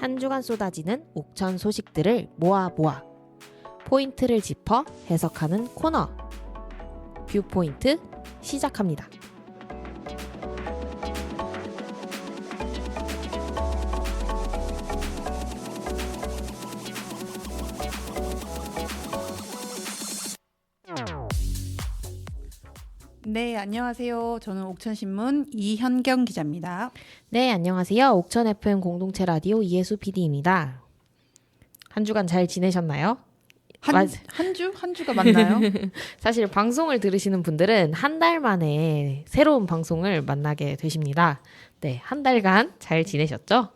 한 주간 쏟아지는 옥천 소식들을 모아 포인트를 짚어 해석하는 코너 뷰포인트 시작합니다. 네, 안녕하세요. 저는 옥천신문 이현경 기자입니다. 네, 안녕하세요. 옥천 FM 공동체 라디오 이혜수 PD입니다. 한 주간 잘 지내셨나요? 한 주가 맞나요? 사실 방송을 들으시는 분들은 한 달 만에 새로운 방송을 만나게 되십니다. 네, 한 달간 잘 지내셨죠?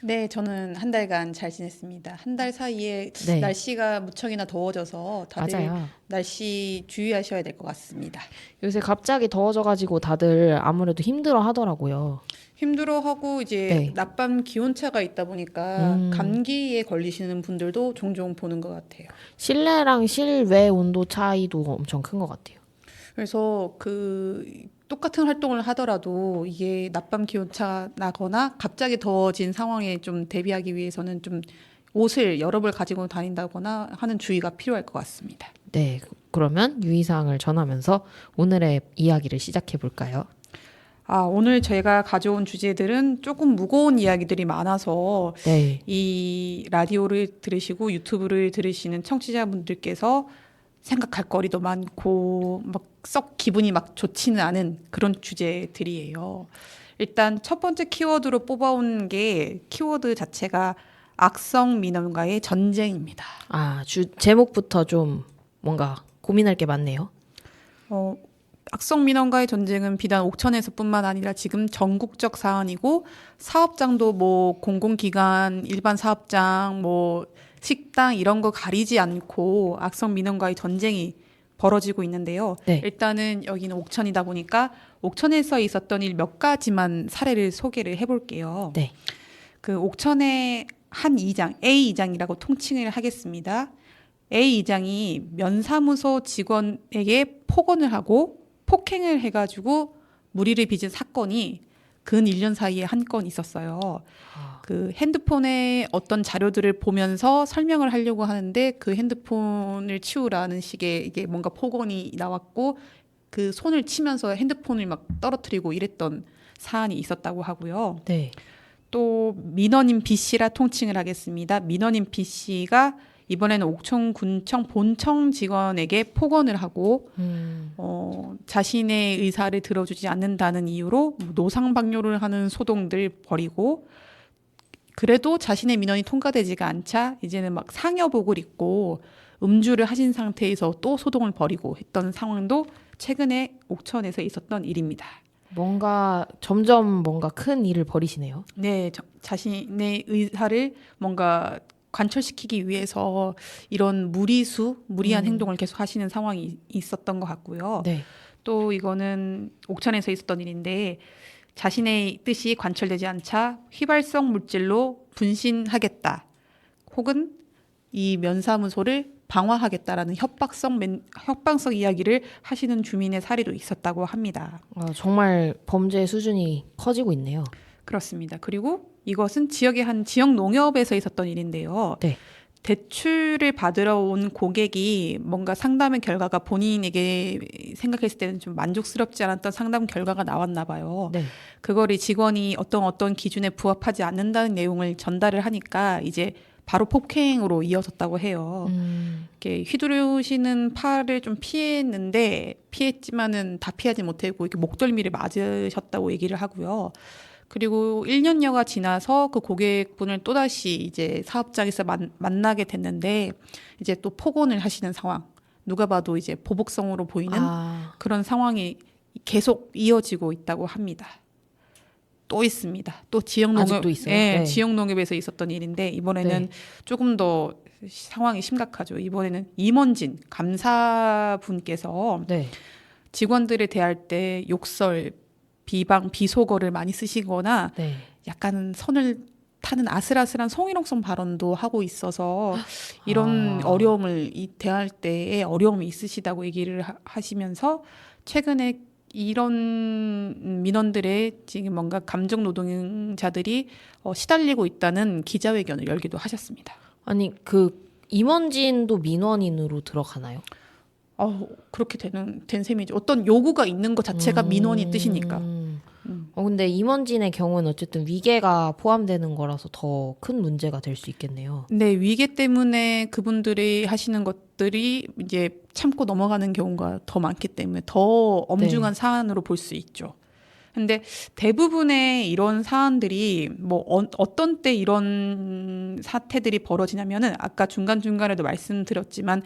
네, 저는 한 달간 잘 지냈습니다. 한 달 사이에 네. 날씨가 무척이나 더워져서 다들 맞아요. 날씨 주의하셔야 될 것 같습니다. 요새 갑자기 더워져가지고 다들 아무래도 힘들어 하더라고요. 힘들어하고 이제 네. 낮밤 기온차가 있다 보니까 감기에 걸리시는 분들도 종종 보는 것 같아요. 실내랑 실외 온도 차이도 엄청 큰 것 같아요. 그래서 똑같은 활동을 하더라도 이게 낮밤 기온차 나거나 갑자기 더워진 상황에 좀 대비하기 위해서는 좀 옷을 여러 벌 가지고 다닌다거나 하는 주의가 필요할 것 같습니다. 네, 그러면 유의사항을 전하면서 오늘의 이야기를 시작해 볼까요? 오늘 제가 가져온 주제들은 조금 무거운 이야기들이 많아서 네, 이 라디오를 들으시고 유튜브를 들으시는 청취자분들께서 생각할 거리도 많고 막 썩 기분이 막 좋지는 않은 그런 주제들이에요. 일단 첫 번째 키워드로 뽑아온 게 키워드 자체가 악성 민원과의 전쟁입니다. 제목부터 좀 뭔가 고민할 게 많네요. 악성 민원과의 전쟁은 비단 옥천에서뿐만 아니라 지금 전국적 사안이고 사업장도 뭐 공공기관, 일반 사업장, 뭐 식당 이런 거 가리지 않고 악성 민원과의 전쟁이 벌어지고 있는데요. 네. 일단은 여기는 옥천이다 보니까 옥천에서 있었던 일 몇 가지만 사례를 소개를 해볼게요. 네. 그 옥천의 한 이장, A 이장이라고 통칭을 하겠습니다. A 이장이 면사무소 직원에게 폭언을 하고 폭행을 해가지고 물의를 빚은 사건이 근 1년 사이에 한 건 있었어요. 그 핸드폰에 어떤 자료들을 보면서 설명을 하려고 하는데 그 핸드폰을 치우라는 식의 이게 뭔가 폭언이 나왔고 그 손을 치면서 핸드폰을 막 떨어뜨리고 이랬던 사안이 있었다고 하고요. 네. 또 민원인 B씨라 통칭을 하겠습니다. 민원인 B씨가 이번에는 옥천군청 본청 직원에게 폭언을 하고 자신의 의사를 들어주지 않는다는 이유로 노상방뇨를 하는 소동들 벌이고 그래도 자신의 민원이 통과되지가 않자 이제는 막 상여복을 입고 음주를 하신 상태에서 또 소동을 벌이고 했던 상황도 최근에 옥천에서 있었던 일입니다. 점점 큰 일을 벌이시네요. 네, 자신의 의사를 뭔가 관철시키기 위해서 이런 무리한 행동을 계속 하시는 상황이 있었던 것 같고요. 네. 또 이거는 옥천에서 있었던 일인데 자신의 뜻이 관철되지 않자 휘발성 물질로 분신하겠다. 혹은 이 면사무소를 방화하겠다라는 협박성 이야기를 하시는 주민의 사례도 있었다고 합니다. 정말 범죄 수준이 커지고 있네요. 그렇습니다. 그리고 이것은 지역의 한 지역 농협에서 있었던 일인데요. 네. 대출을 받으러 온 고객이 뭔가 상담의 결과가 본인에게 생각했을 때는 좀 만족스럽지 않았던 상담 결과가 나왔나 봐요. 네. 그거를 직원이 어떤 기준에 부합하지 않는다는 내용을 전달을 하니까 이제 바로 폭행으로 이어졌다고 해요. 이렇게 휘두르시는 팔을 좀 피했지만은 다 피하지 못하고 이렇게 목덜미를 맞으셨다고 얘기를 하고요. 그리고 1년여가 지나서 그 고객분을 또다시 이제 사업장에서 만나게 됐는데 이제 또 폭언을 하시는 상황. 누가 봐도 이제 보복성으로 보이는 그런 상황이 계속 이어지고 있다고 합니다. 또 있습니다. 또 아직도 있어요? 네, 네. 지역 농협에서 있었던 일인데 이번에는 네. 조금 더 상황이 심각하죠. 이번에는 임원진 감사분께서 네. 직원들을 대할 때 욕설, 비방, 비속어를 많이 쓰시거나 네. 약간 선을 타는 아슬아슬한 성희롱성 발언도 하고 있어서 이런 어려움을 대할 때에 어려움이 있으시다고 얘기를 하시면서 최근에 이런 민원들의 지금 뭔가 감정 노동자들이 시달리고 있다는 기자회견을 열기도 하셨습니다. 아니 그 임원진도 민원인으로 들어가나요? 그렇게 된 셈이죠. 어떤 요구가 있는 것 자체가 민원이 뜻이니까. 근데 임원진의 경우는 어쨌든 위계가 포함되는 거라서 더 큰 문제가 될 수 있겠네요. 네, 위계 때문에 그분들이 하시는 것들이 이제 참고 넘어가는 경우가 더 많기 때문에 더 엄중한 사안으로 볼 수 있죠. 근데 대부분의 이런 사안들이 뭐 어떤 때 이런 사태들이 벌어지냐면은 아까 중간중간에도 말씀드렸지만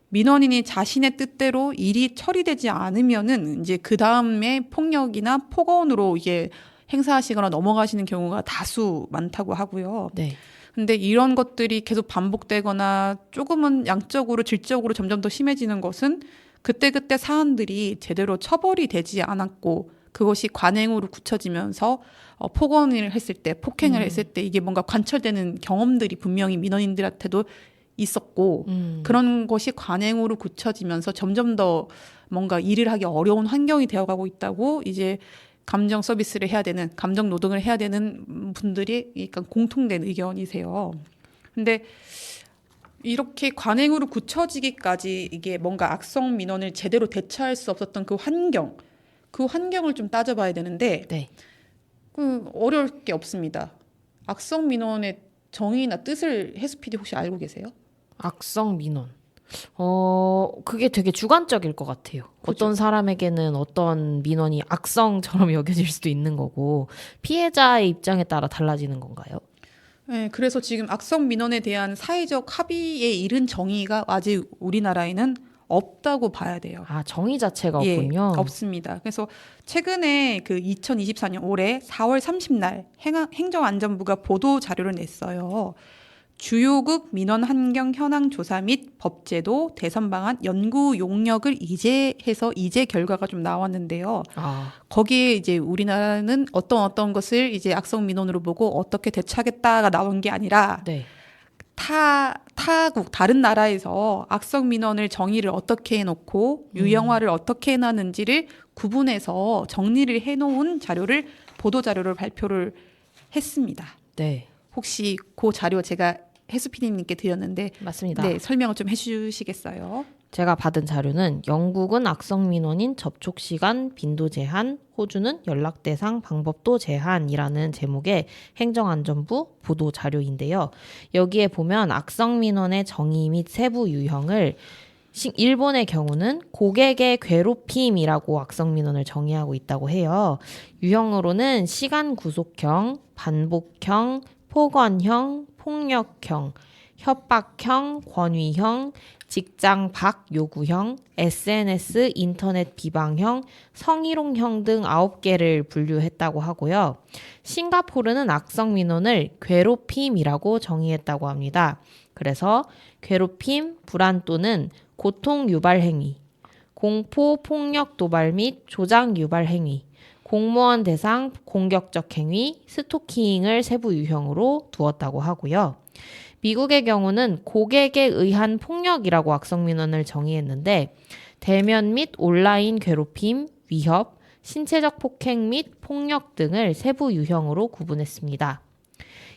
민원인이 자신의 뜻대로 일이 처리되지 않으면은 이제 그 다음에 폭력이나 폭언으로 이게 행사하시거나 넘어가시는 경우가 다수 많다고 하고요. 네. 근데 이런 것들이 계속 반복되거나 조금은 양적으로 질적으로 점점 더 심해지는 것은 그때그때 사안들이 제대로 처벌이 되지 않았고 그것이 관행으로 굳혀지면서 폭언을 했을 때, 폭행을 했을 때 이게 뭔가 관철되는 경험들이 분명히 민원인들한테도 있었고 그런 것이 관행으로 굳혀지면서 점점 더 뭔가 일을 하기 어려운 환경이 되어가고 있다고 이제 감정 서비스를 해야 되는, 감정 노동을 해야 되는 분들이 약간 공통된 의견이세요. 근데 이렇게 관행으로 굳혀지기까지 이게 뭔가 악성 민원을 제대로 대처할 수 없었던 그 환경을 좀 따져봐야 되는데 네. 어려울 게 없습니다. 악성 민원의 정의나 뜻을 해수 PD 혹시 알고 계세요? 악성 민원. 그게 되게 주관적일 것 같아요. 그죠. 어떤 사람에게는 어떤 민원이 악성처럼 여겨질 수도 있는 거고 피해자의 입장에 따라 달라지는 건가요? 네, 그래서 지금 악성 민원에 대한 사회적 합의에 이른 정의가 아직 우리나라에는 없다고 봐야 돼요. 정의 자체가 없군요. 없습니다. 그래서 최근에 그 2024년 올해 4월 30날 행정안전부가 보도 자료를 냈어요. 주요국 민원 환경 현황 조사 및 법제도 대선 방안 연구 용역을 이제 결과가 좀 나왔는데요. 거기에 이제 우리나라는 어떤 것을 이제 악성 민원으로 보고 어떻게 대처하겠다가 나온 게 아니라 네. 다른 나라에서 악성 민원을 정의를 어떻게 해놓고 유형화를 어떻게 해놨는지를 구분해서 정리를 해놓은 보도 자료를 발표를 했습니다. 네. 혹시 그 자료 제가 혜수 PD님께 드렸는데 맞습니다. 네, 설명을 좀 해주시겠어요? 제가 받은 자료는 영국은 악성 민원인 접촉 시간 빈도 제한, 호주는 연락 대상 방법도 제한이라는 제목의 행정안전부 보도 자료인데요. 여기에 보면 악성 민원의 정의 및 세부 유형을 일본의 경우는 고객의 괴롭힘이라고 악성 민원을 정의하고 있다고 해요. 유형으로는 시간 구속형, 반복형, 폭언형, 폭력형, 협박형, 권위형, 직장 밖 요구형, SNS 인터넷 비방형, 성희롱형 등 9개를 분류했다고 하고요. 싱가포르는 악성 민원을 괴롭힘이라고 정의했다고 합니다. 그래서 괴롭힘, 불안 또는 고통 유발 행위, 공포, 폭력 도발 및 조장 유발 행위, 공무원 대상 공격적 행위, 스토킹을 세부 유형으로 두었다고 하고요. 미국의 경우는 고객에 의한 폭력이라고 악성 민원을 정의했는데 대면 및 온라인 괴롭힘, 위협, 신체적 폭행 및 폭력 등을 세부 유형으로 구분했습니다.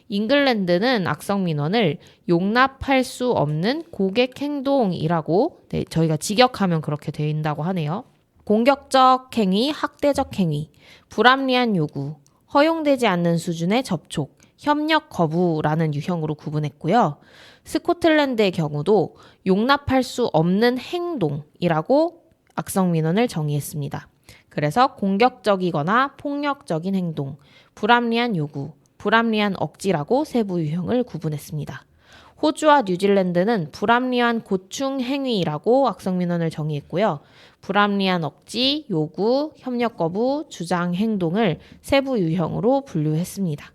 잉글랜드는 악성 민원을 용납할 수 없는 고객 행동이라고 저희가 직역하면 그렇게 된다고 하네요. 공격적 행위, 학대적 행위, 불합리한 요구, 허용되지 않는 수준의 접촉, 협력 거부라는 유형으로 구분했고요. 스코틀랜드의 경우도 용납할 수 없는 행동이라고 악성 민원을 정의했습니다. 그래서 공격적이거나 폭력적인 행동, 불합리한 요구, 불합리한 억지라고 세부 유형을 구분했습니다. 호주와 뉴질랜드는 불합리한 고충 행위라고 악성 민원을 정의했고요. 불합리한 억지, 요구, 협력 거부, 주장 행동을 세부 유형으로 분류했습니다.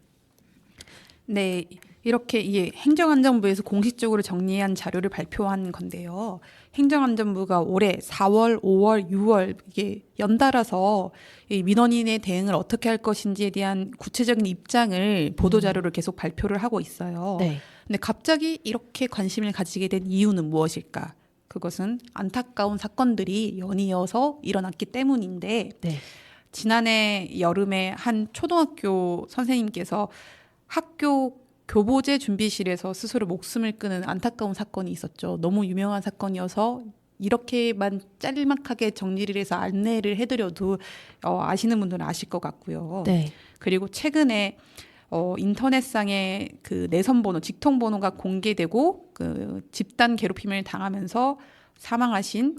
네, 이렇게 이게 행정안전부에서 공식적으로 정리한 자료를 발표한 건데요. 행정안전부가 올해 4월, 5월, 6월 이게 연달아서 이 민원인의 대응을 어떻게 할 것인지에 대한 구체적인 입장을 보도 자료를 계속 발표를 하고 있어요. 네. 근데 갑자기 이렇게 관심을 가지게 된 이유는 무엇일까? 그것은 안타까운 사건들이 연이어서 일어났기 때문인데 네. 지난해 여름에 한 초등학교 선생님께서 학교 교보제 준비실에서 스스로 목숨을 끊은 안타까운 사건이 있었죠. 너무 유명한 사건이어서 이렇게만 짤막하게 정리를 해서 안내를 해드려도 아시는 분들은 아실 것 같고요. 네. 그리고 최근에 인터넷상에 그 내선번호, 직통번호가 공개되고 그 집단 괴롭힘을 당하면서 사망하신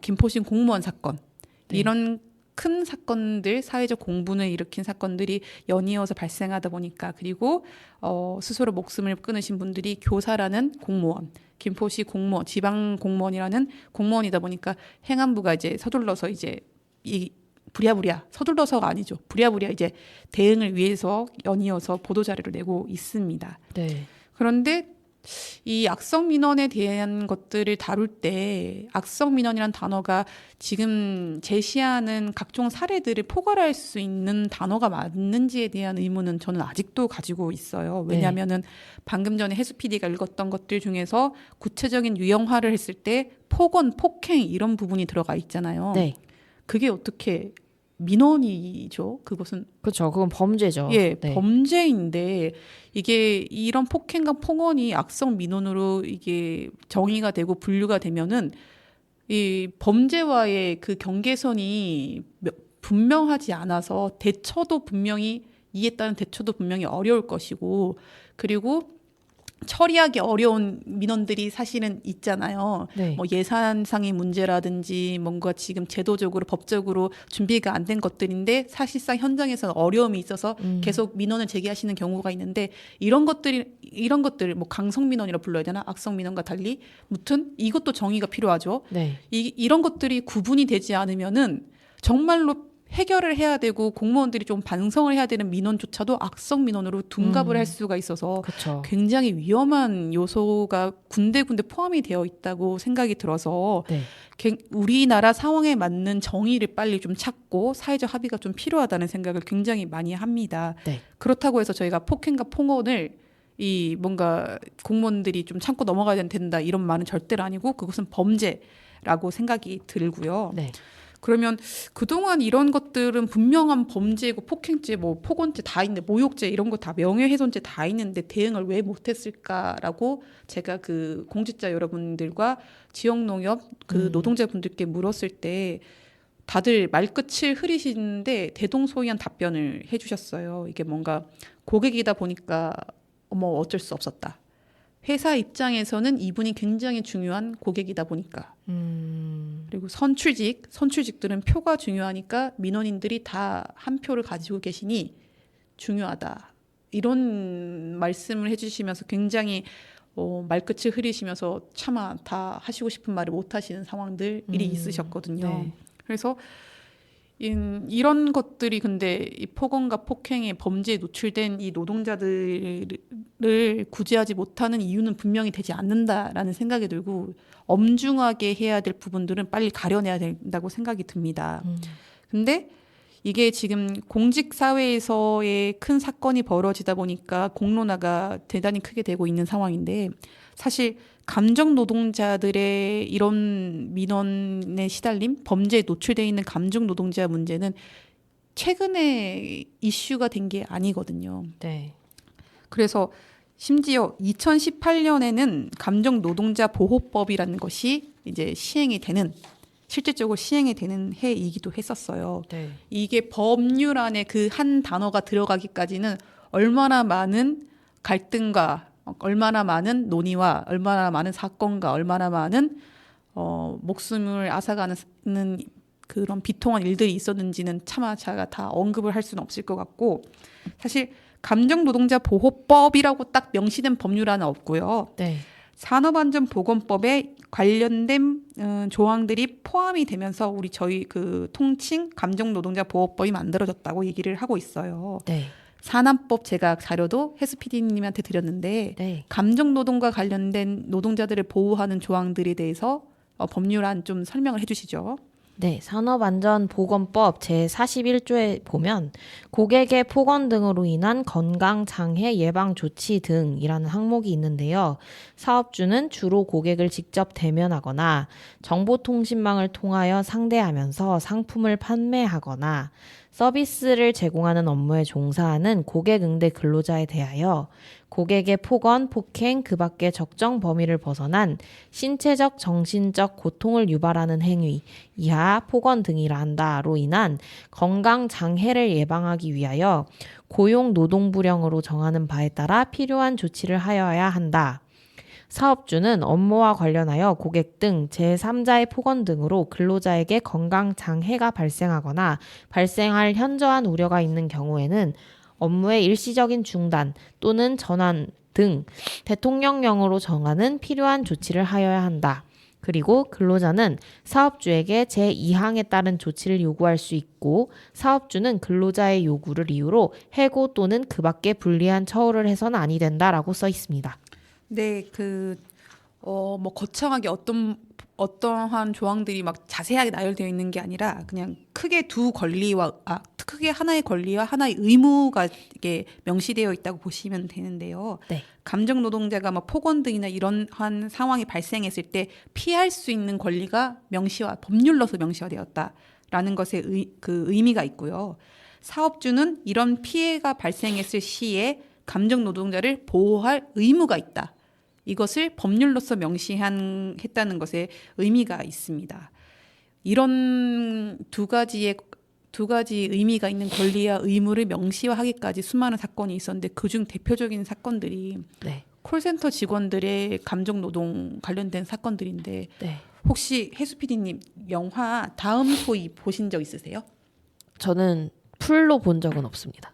김포시 공무원 사건 네. 이런 큰 사건들, 사회적 공분을 일으킨 사건들이 연이어서 발생하다 보니까 그리고 스스로 목숨을 끊으신 분들이 교사라는 공무원, 김포시 공무원, 지방 공무원이라는 공무원이다 보니까 행안부가 이제 서둘러서 이제 이 부랴부랴 서둘러서가 아니죠. 부랴부랴 이제 대응을 위해서 연이어서 보도 자료를 내고 있습니다. 네. 그런데 이 악성 민원에 대한 것들을 다룰 때 악성 민원이라는 단어가 지금 제시하는 각종 사례들을 포괄할 수 있는 단어가 맞는지에 대한 의문은 저는 아직도 가지고 있어요. 왜냐하면은 방금 전에 혜수 PD가 읽었던 것들 중에서 구체적인 유형화를 했을 때 폭언, 폭행 이런 부분이 들어가 있잖아요. 네. 그게 어떻게 민원이죠? 그것은 그렇죠. 그건 범죄죠. 예, 네. 범죄인데 이게 이런 폭행과 폭언이 악성 민원으로 이게 정의가 되고 분류가 되면은 이 범죄와의 그 경계선이 분명하지 않아서 대처도 분명히 이에 따른 대처도 분명히 어려울 것이고 그리고 처리하기 어려운 민원들이 사실은 있잖아요. 네. 뭐 예산상의 문제라든지 뭔가 지금 제도적으로 법적으로 준비가 안 된 것들인데 사실상 현장에서는 어려움이 있어서 계속 민원을 제기하시는 경우가 있는데 이런 것들 뭐 강성 민원이라 불러야 되나 악성 민원과 달리 무튼 이것도 정의가 필요하죠. 네. 이런 것들이 구분이 되지 않으면은 정말로 해결을 해야 되고 공무원들이 좀 반성을 해야 되는 민원조차도 악성 민원으로 둔갑을 할 수가 있어서 그렇죠. 굉장히 위험한 요소가 군데군데 포함이 되어 있다고 생각이 들어서 네. 우리나라 상황에 맞는 정의를 빨리 좀 찾고 사회적 합의가 좀 필요하다는 생각을 굉장히 많이 합니다. 네. 그렇다고 해서 저희가 폭행과 폭언을 이 뭔가 공무원들이 좀 참고 넘어가야 된다 이런 말은 절대로 아니고 그것은 범죄라고 생각이 들고요. 네. 그러면 그동안 이런 것들은 분명한 범죄고 폭행죄, 뭐 폭언죄 다 있는데 모욕죄 이런 거 다 명예훼손죄 다 있는데 대응을 왜 못했을까라고 제가 그 공직자 여러분들과 지역농협 그 노동자분들께 물었을 때 다들 말끝을 흐리시는데 대동소이한 답변을 해주셨어요. 이게 뭔가 고객이다 보니까 어쩔 수 없었다. 회사 입장에서는 이분이 굉장히 중요한 고객이다 보니까 그리고 선출직들은 표가 중요하니까 민원인들이 다 한 표를 가지고 계시니 중요하다 이런 말씀을 해주시면서 굉장히 말끝을 흐리시면서 차마 다 하시고 싶은 말을 못 하시는 상황들이 있으셨거든요. 네. 그래서 이런 것들이 근데 이 폭언과 폭행의 범죄에 노출된 이 노동자들을 구제하지 못하는 이유는 분명히 되지 않는다라는 생각이 들고 엄중하게 해야 될 부분들은 빨리 가려내야 된다고 생각이 듭니다. 근데 이게 지금 공직 사회에서의 큰 사건이 벌어지다 보니까 공론화가 대단히 크게 되고 있는 상황인데 사실 감정 노동자들의 이런 민원에 시달림, 범죄에 노출되어 있는 감정 노동자 문제는 최근에 이슈가 된 게 아니거든요. 네. 그래서 심지어 2018년에는 감정 노동자 보호법이라는 것이 이제 실질적으로 시행이 되는 해이기도 했었어요. 네. 이게 법률 안에 그 한 단어가 들어가기까지는 얼마나 많은 갈등과 얼마나 많은 논의와 얼마나 많은 사건과 얼마나 많은 목숨을 앗아가는 그런 비통한 일들이 있었는지는 차마 제가 다 언급을 할 수는 없을 것 같고 사실 감정노동자 보호법이라고 딱 명시된 법률안은 없고요. 네. 산업안전보건법에 관련된 조항들이 포함이 되면서 저희 그 통칭 감정노동자 보호법이 만들어졌다고 얘기를 하고 있어요. 네. 산안법 제가 자료도 혜수 PD님한테 드렸는데 네. 감정노동과 관련된 노동자들을 보호하는 조항들에 대해서 법률안 좀 설명을 해주시죠. 네, 산업안전보건법 제41조에 보면 고객의 폭언 등으로 인한 건강장애 예방 조치 등이라는 항목이 있는데요. 사업주는 주로 고객을 직접 대면하거나 정보통신망을 통하여 상대하면서 상품을 판매하거나 서비스를 제공하는 업무에 종사하는 고객 응대 근로자에 대하여 고객의 폭언, 폭행, 그 밖의 적정 범위를 벗어난 신체적, 정신적 고통을 유발하는 행위, 이하, 폭언 등이라 한다로 인한 건강 장애를 예방하기 위하여 고용 노동부령으로 정하는 바에 따라 필요한 조치를 하여야 한다. 사업주는 업무와 관련하여 고객 등 제3자의 폭언 등으로 근로자에게 건강 장애가 발생하거나 발생할 현저한 우려가 있는 경우에는 업무의 일시적인 중단 또는 전환 등 대통령령으로 정하는 필요한 조치를 하여야 한다. 그리고 근로자는 사업주에게 제2항에 따른 조치를 요구할 수 있고 사업주는 근로자의 요구를 이유로 해고 또는 그 밖에 불리한 처우를 해서는 아니 된다라고 써 있습니다. 네, 뭐 거창하게 어떠한 조항들이 막 자세하게 나열되어 있는 게 아니라 그냥 크게 하나의 권리와 하나의 의무가 이게 명시되어 있다고 보시면 되는데요. 네. 감정 노동자가 뭐 폭언 등이나 이러한 상황이 발생했을 때 피할 수 있는 권리가 법률로서 명시화되었다라는 것에 의미가 있고요. 사업주는 이런 피해가 발생했을 시에 감정 노동자를 보호할 의무가 있다. 이것을 법률로서 명시했다는 것에 의미가 있습니다. 이런 두 가지 의미가 있는 권리와 의무를 명시화하기까지 수많은 사건이 있었는데 그중 대표적인 사건들이 네. 콜센터 직원들의 감정 노동 관련된 사건들인데 네. 혹시 혜수 PD님 영화 다음 소위 보신 적 있으세요? 저는 풀로 본 적은 없습니다.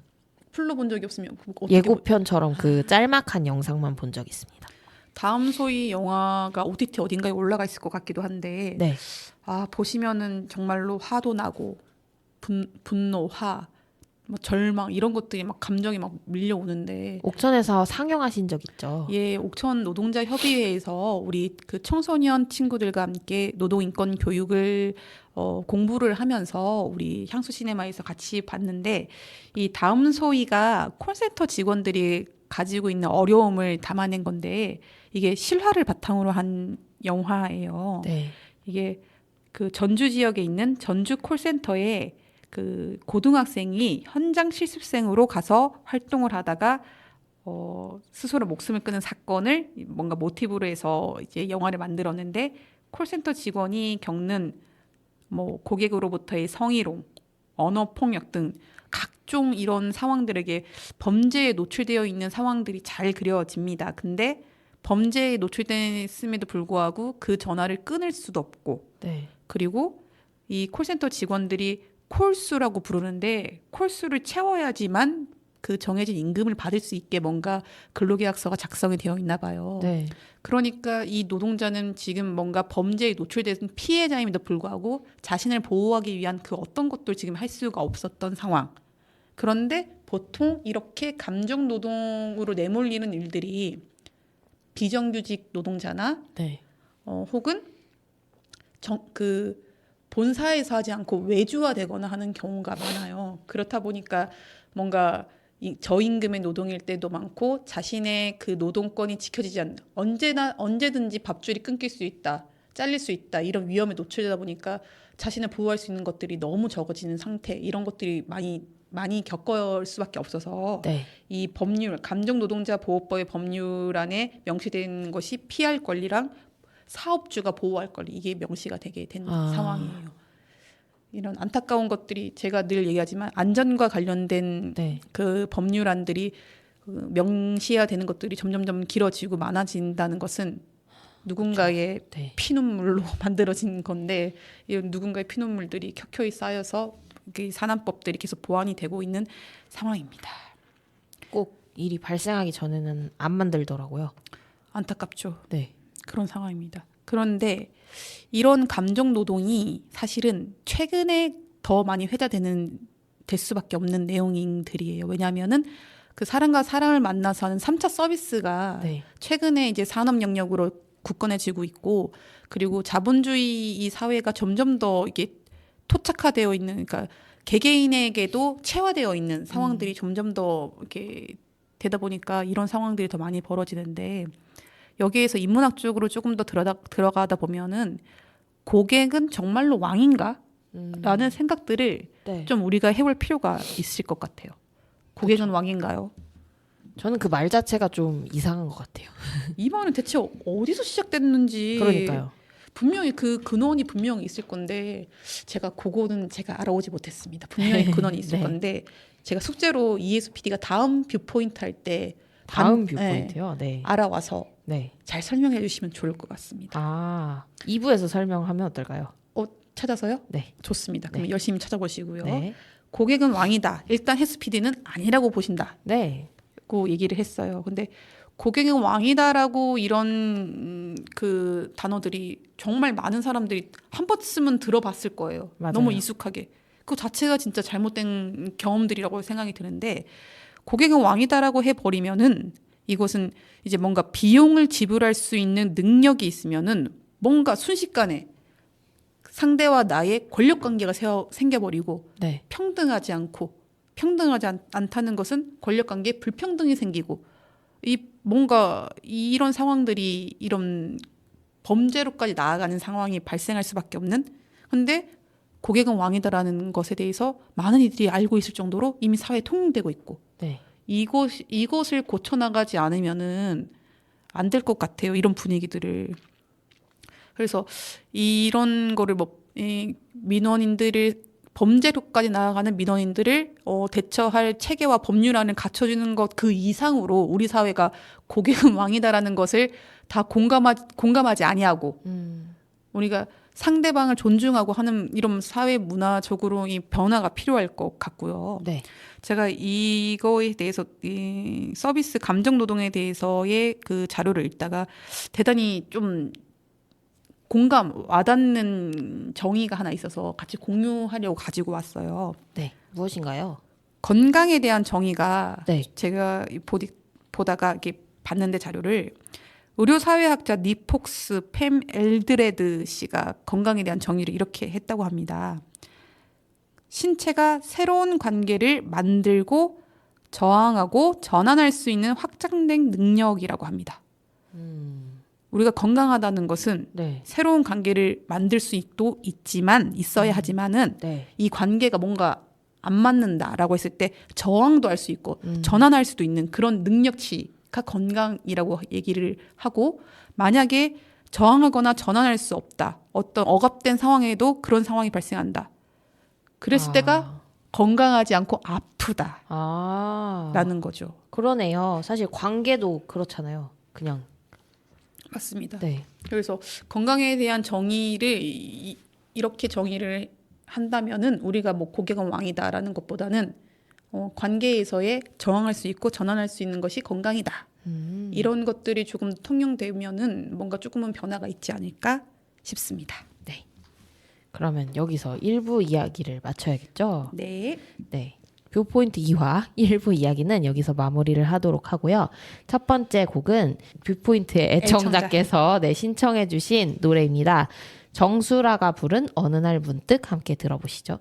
풀로 본 적이 없으면 어떻게 예고편처럼 그 짤막한 영상만 본 적 있습니다. 다음 소위 영화가 OTT 어딘가에 올라가 있을 것 같기도 한데 네. 보시면은 정말로 화도 나고 분노, 뭐 절망 이런 것들이 막 감정이 막 밀려오는데 옥천에서 상영하신 적 있죠? 예, 옥천 노동자 협의회에서 우리 그 청소년 친구들과 함께 노동인권 교육을 공부를 하면서 우리 향수 시네마에서 같이 봤는데 이 다음 소위가 콜센터 직원들이 가지고 있는 어려움을 담아낸 건데 이게 실화를 바탕으로 한 영화예요. 네. 이게 그 전주 지역에 있는 전주 콜센터에 그 고등학생이 현장 실습생으로 가서 활동을 하다가 스스로 목숨을 끊은 사건을 뭔가 모티브로 해서 이제 영화를 만들었는데 콜센터 직원이 겪는 뭐 고객으로부터의 성희롱, 언어 폭력 등 각종 이런 상황들에게 범죄에 노출되어 있는 상황들이 잘 그려집니다. 근데 범죄에 노출됐음에도 불구하고 그 전화를 끊을 수도 없고 네. 그리고 이 콜센터 직원들이 콜수라고 부르는데 콜수를 채워야지만 그 정해진 임금을 받을 수 있게 뭔가 근로계약서가 작성이 되어 있나 봐요. 네. 그러니까 이 노동자는 지금 뭔가 범죄에 노출된 피해자임에도 불구하고 자신을 보호하기 위한 그 어떤 것도 지금 할 수가 없었던 상황. 그런데 보통 이렇게 감정 노동으로 내몰리는 일들이 비정규직 노동자나 네. 혹은 본사에서 하지 않고 외주화되거나 하는 경우가 많아요. 그렇다 보니까 뭔가 저임금의 노동일 때도 많고 자신의 그 노동권이 지켜지지 않는 언제든지 밥줄이 끊길 수 있다, 잘릴 수 있다 이런 위험에 노출되다 보니까 자신을 보호할 수 있는 것들이 너무 적어지는 상태 이런 것들이 많이 겪을 수밖에 없어서 네. 이 법률 감정노동자 보호법의 법률 안에 명시된 것이 피할 권리랑 사업주가 보호할 권리 이게 명시가 되게 된 상황이에요. 이런 안타까운 것들이 제가 늘 얘기하지만 안전과 관련된 네. 그 법률안들이 명시화되는 것들이 점점점 길어지고 많아진다는 것은 누군가의 네. 피눈물로 만들어진 건데 이런 누군가의 피눈물들이 켜켜이 쌓여서 산안법들이 계속 보완이 되고 있는 상황입니다. 꼭 일이 발생하기 전에는 안 만들더라고요. 안타깝죠. 네. 그런 상황입니다. 그런데 이런 감정 노동이 사실은 최근에 더 많이 될 수밖에 없는 내용들이에요. 왜냐하면은 그 사람과 사람을 만나서 하는 3차 서비스가 네. 최근에 이제 산업 영역으로 굳건해지고 있고 그리고 자본주의 이 사회가 점점 더 이게 토착화되어 있는, 그러니까 개개인에게도 체화되어 있는 상황들이 점점 더 이렇게 되다 보니까 이런 상황들이 더 많이 벌어지는데, 여기에서 인문학 쪽으로 조금 더 들어가다 보면은 고객은 정말로 왕인가? 라는 생각들을 네. 좀 우리가 해볼 필요가 있을 것 같아요. 고객은 그렇죠. 왕인가요? 저는 그 말 자체가 좀 이상한 것 같아요. 이 말은 대체 어디서 시작됐는지 그러니까요. 분명히 그 근원이 분명히 있을 건데, 제가 그거는 제가 알아오지 못했습니다. 분명히 근원이 있을 네. 건데, 제가 숙제로 이해수 PD가 다음 뷰포인트 할 때 다음 뷰포인트요. 네. 알아와서 네. 잘 설명해 주시면 좋을 것 같습니다. 아, 2부에서 설명하면 어떨까요? 찾아서요? 네. 좋습니다. 그럼 네. 열심히 찾아보시고요. 네. 고객은 왕이다. 일단 해수 PD는 아니라고 보신다. 네. 고 얘기를 했어요. 근데 고객은 왕이다라고 이런 그 단어들이 정말 많은 사람들이 한 번쯤은 들어봤을 거예요. 맞아요. 너무 익숙하게. 그 자체가 진짜 잘못된 경험들이라고 생각이 드는데, 고객은 왕이다라고 해버리면은 이것은 이제 뭔가 비용을 지불할 수 있는 능력이 있으면은 뭔가 순식간에 상대와 나의 권력 관계가 생겨버리고, 네. 평등하지 않다는 것은 권력 관계에 불평등이 생기고, 뭔가 이런 상황들이 이런 범죄로까지 나아가는 상황이 발생할 수밖에 없는. 근데 고객은 왕이다라는 것에 대해서 많은 이들이 알고 있을 정도로 이미 사회에 통용되고 있고, 네. 이것을 고쳐나가지 않으면은 안 될 것 같아요. 이런 분위기들을. 그래서 이런 거를 민원인들을, 범죄로까지 나아가는 민원인들을 대처할 체계와 법률안을 갖춰주는 것 그 이상으로 우리 사회가 고객은 왕이다라는 것을 다 공감하지 아니하고, 우리가 상대방을 존중하고 하는 이런 사회 문화적으로 이 변화가 필요할 것 같고요. 네. 제가 이거에 대해서 이 서비스 감정 노동에 대해서의 그 자료를 읽다가 대단히 좀 와닿는 정의가 하나 있어서 같이 공유하려고 가지고 왔어요. 네. 무엇인가요? 건강에 대한 정의가, 네. 제가 보다가 이렇게 봤는데 자료를, 의료사회학자 니폭스 팸 엘드레드 씨가 건강에 대한 정의를 이렇게 했다고 합니다. 신체가 새로운 관계를 만들고 저항하고 전환할 수 있는 확장된 능력이라고 합니다. 우리가 건강하다는 것은 네. 새로운 관계를 만들 수도 있어야 하지만은 네. 이 관계가 뭔가 안 맞는다라고 했을 때 저항도 할 수 있고 전환할 수도 있는 그런 능력치가 건강이라고 얘기를 하고, 만약에 저항하거나 전환할 수 없다, 어떤 억압된 상황에도 그런 상황이 발생한다, 그랬을 때가 건강하지 않고 아프다라는 거죠. 그러네요. 사실 관계도 그렇잖아요. 그냥. 맞습니다. 네. 그래서 건강에 대한 정의를 이렇게 정의를 한다면은 우리가 뭐 고객은 왕이다라는 것보다는 관계에서의 저항할 수 있고 전환할 수 있는 것이 건강이다. 이런 것들이 조금 통용되면은 뭔가 조금은 변화가 있지 않을까 싶습니다. 네. 그러면 여기서 1부 이야기를 마쳐야겠죠? 네. 네. 뷰포인트 2화 1부 이야기는 여기서 마무리를 하도록 하고요. 첫 번째 곡은 뷰포인트의 애청자께서 신청해 주신 노래입니다. 정수라가 부른 어느 날 문득 함께 들어보시죠.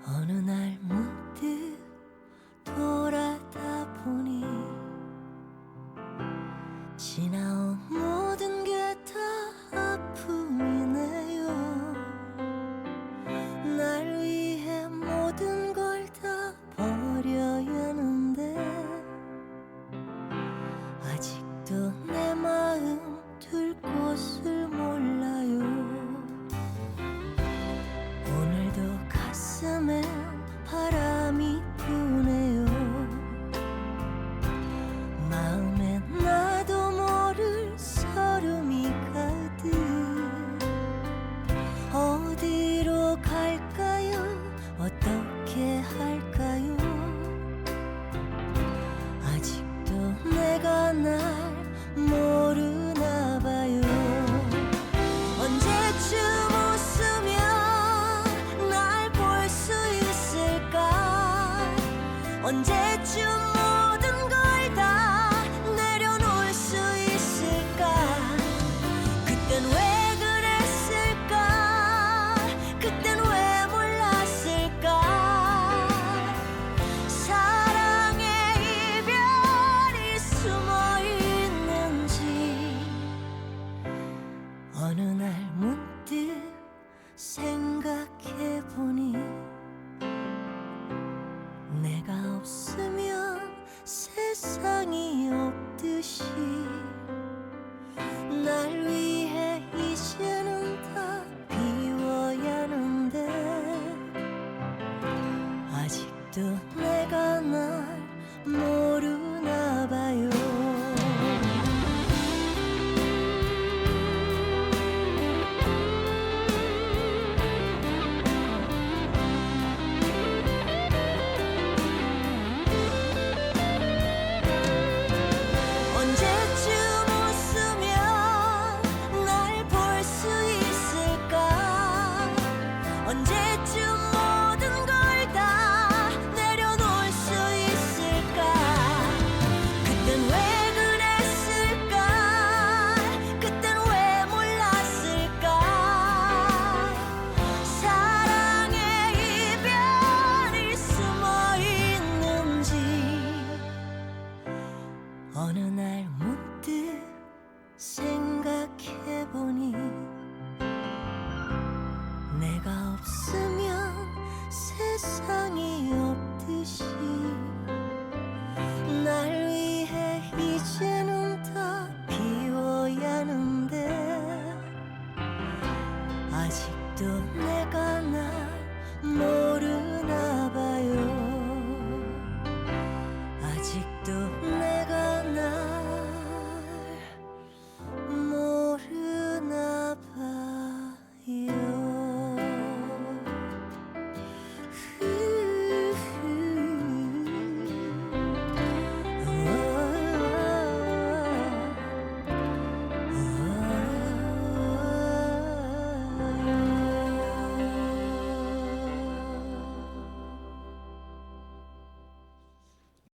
어느 날 문득 돌아다 보니 지나온 모든 게 다 아픔이네요. 날 위해 모든 걸 다 버려야 하는데 아직도 내 마음 둘 곳을 몰라요. 오늘도 가슴에 바람이 부네요. 마음에 나도 모를 서름이 가득. 어디로 갈까요? 어떻게 할까요? 아직도 내가 날 모르나 봐요. 언제쯤 웃으며 날 볼 언제쯤 모든 걸 다 내려놓을 수 있을까? 그땐 왜 그랬을까? 그땐 왜 몰랐을까? 사랑의 이별이 숨어 있는지 어느 날 문득 생각해보니 내가 없으면 세상이 없듯이 날 위해 이제는 다 비워야 하는데 아직도 내가 날 모르나 봐요. 언제쯤 웃으면 날 볼 수 있을까? 언제쯤 모든 걸 다 내려놓을 수 있을까? 그땐 왜 그랬을까? 그땐 왜 몰랐을까? 사랑의 이별이 숨어 있는지 어느 날 문득